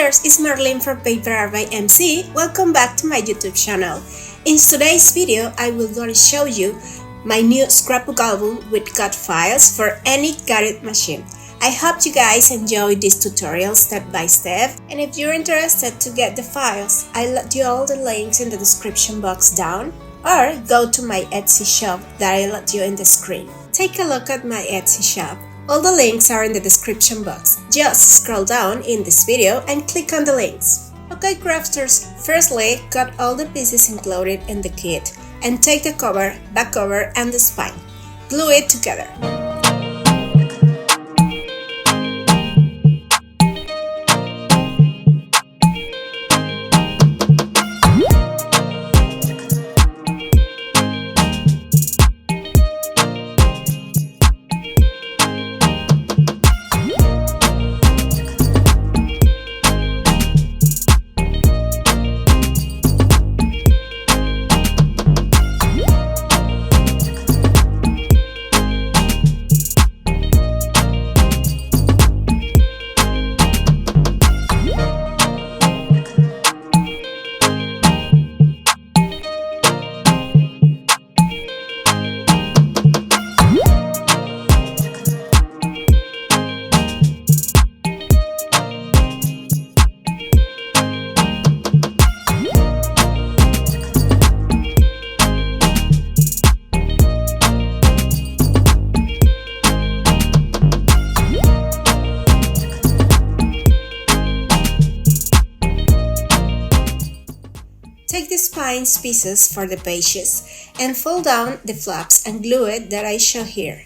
crafters, it's Marlene from PaperArtbyMC. Welcome back to my YouTube channel. In today's video, I will going to show you my new scrapbook album with cut files for any cutting machine. I hope you guys enjoy this tutorial step by step, and if you're interested to get the files, I'll let you all the links in the description box down, or go to my Etsy shop that I'll let you in the screen. Take a look at my Etsy shop. All the links are in the description box. Just scroll down in this video and click on the links. Okay crafters, firstly cut all the pieces included in the kit and take the cover, back cover and the spine. Glue it together. Take the spines pieces for the pages and fold down the flaps and glue it that I show here.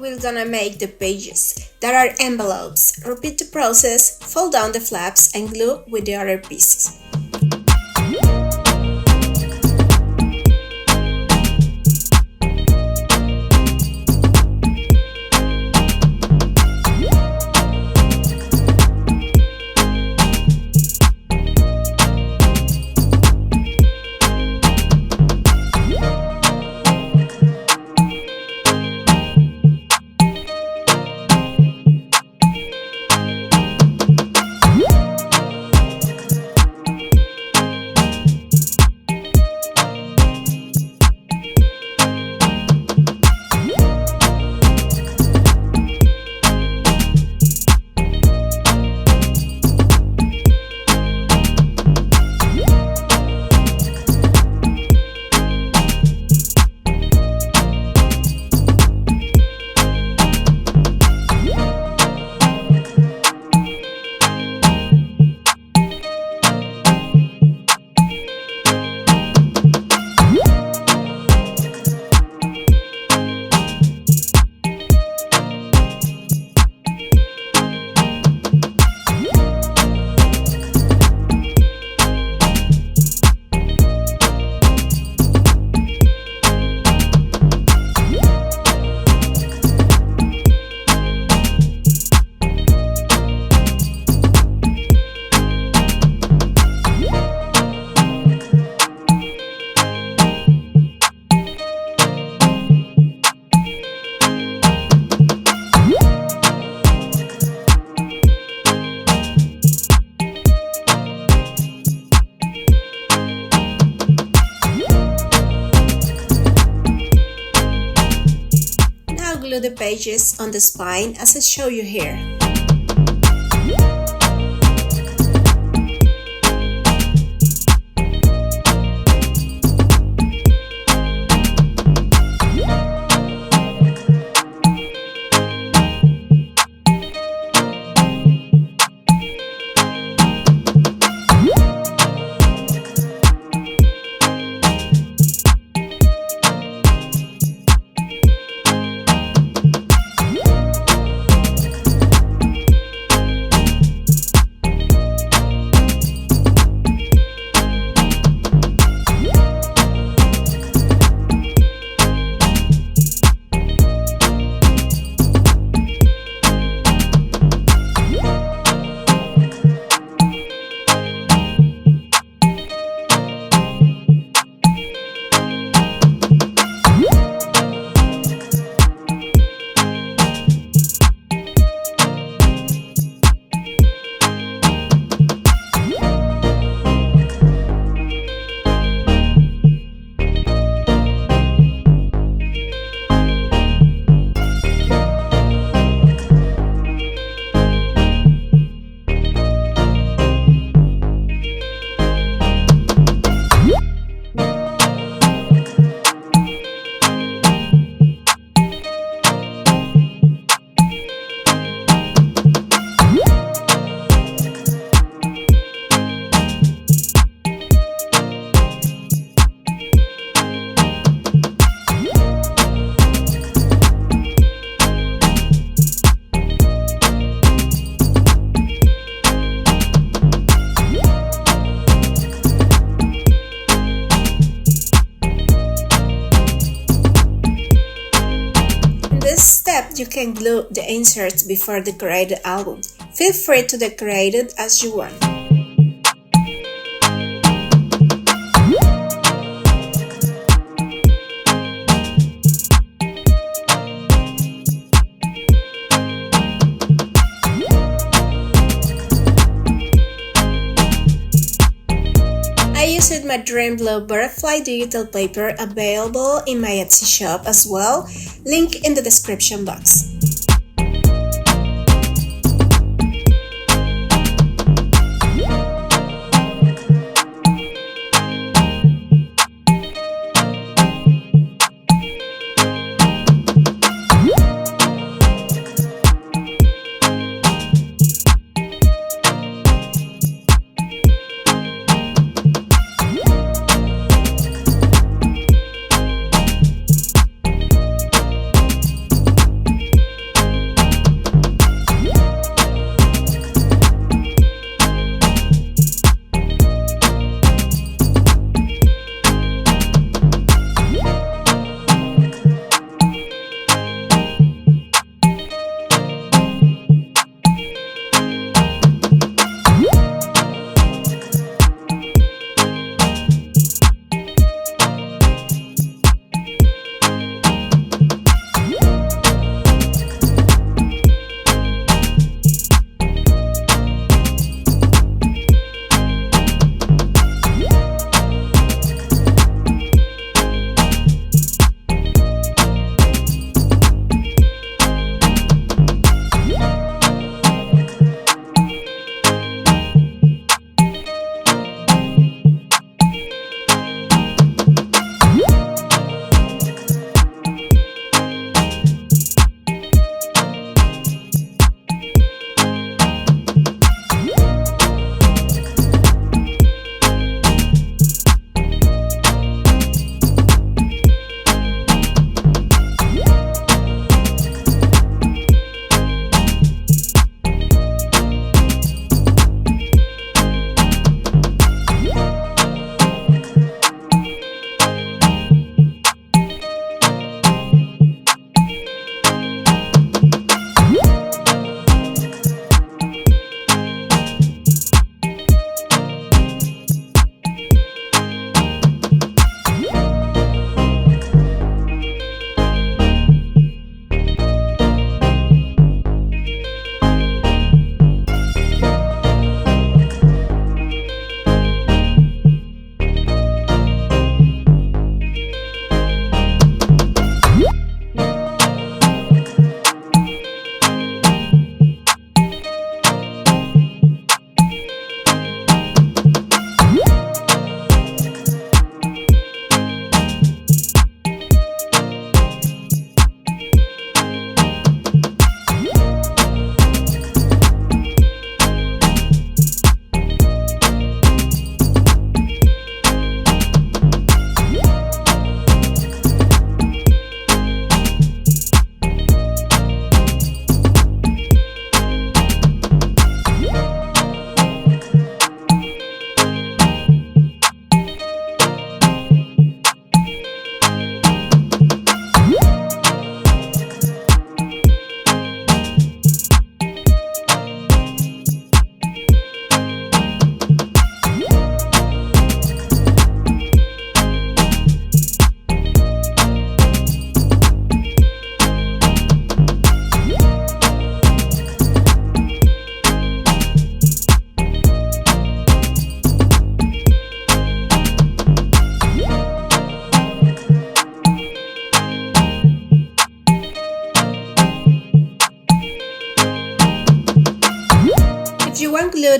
We're gonna make the pages that are envelopes. Repeat the process, fold down the flaps and glue with the other pieces. glue the pages on the spine as I show you here. You can glue the inserts before decorating the album. Feel free to decorate it as you want. I used my Dream Blue Butterfly digital paper available in my Etsy shop as well, link in the description box.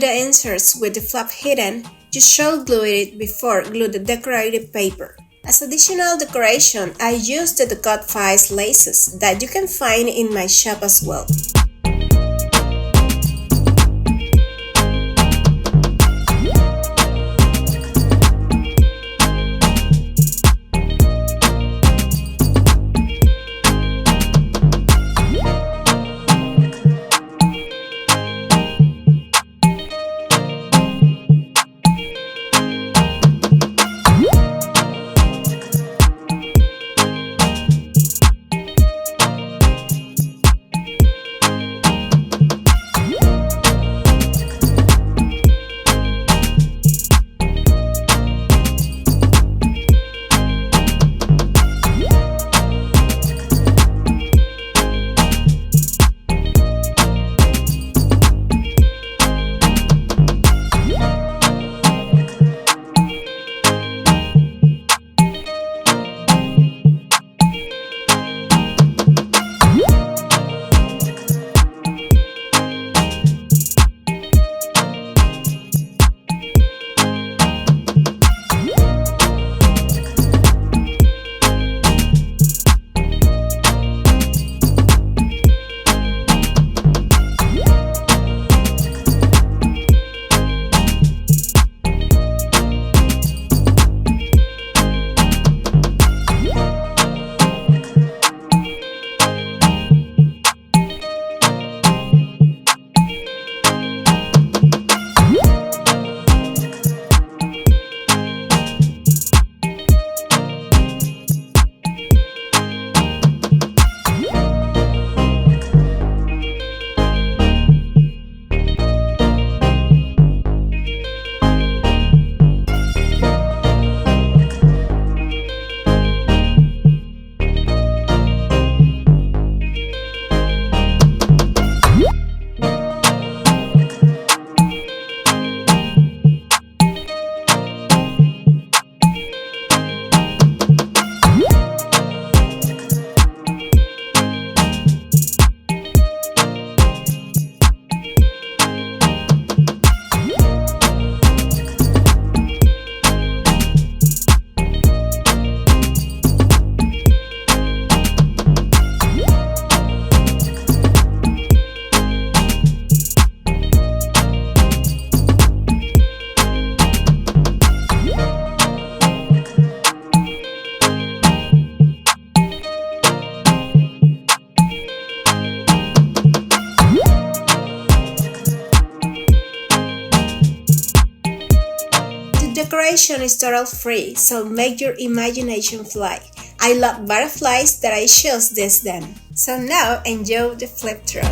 the inserts with the flap hidden, you should glue it before glue the decorative paper. As additional decoration, I used the cut files laces that you can find in my shop as well. Decoration is totally free, so make your imagination fly. I love butterflies that I chose this then. So now enjoy the flip through.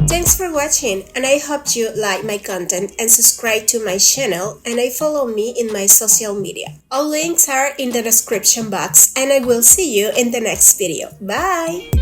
Thanks for watching, and I hope you like my content and subscribe to my channel, and follow me in my social media. All links are in the description box, and I will see you in the next video. Bye!